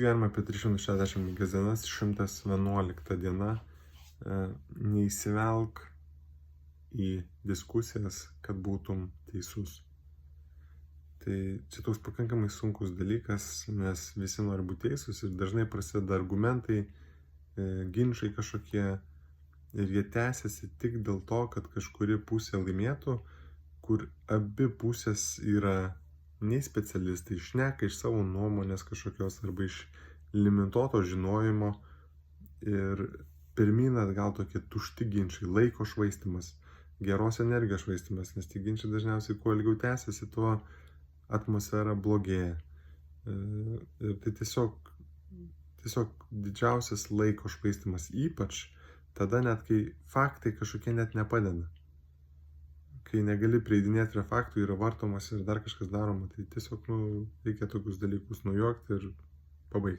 Gyvenime apie 365 dienas, 111 diena, neįsivelk į diskusijas, kad būtum teisus. Tai čia toks pakankamai sunkus dalykas, nes visi nori būti teisūs ir dažnai prasideda argumentai, ginčai kažkokie ir jie tęsiasi tik dėl to, kad kažkuri pusė laimėtų, kur abi pusės yra nei specialistai, šneka iš savo nuomonės kažkokios arba iš limituoto žinojimo ir pirmyn atgal tokie tušti ginčiai, laiko švaistymas, geros energijos švaistymas, nes tie ginčiai dažniausiai kuo ilgiau tęsiasi, tuo atmosfera blogėja. Ir tai tiesiog didžiausias laiko švaistymas, ypač tada net, kai faktai kažkokie net nepadeda. Kai negali prieidinėti prie faktų, yra vartomas ir dar kažkas daroma, tai tiesiog reikia tokius dalykus nujuokti ir pabaigti.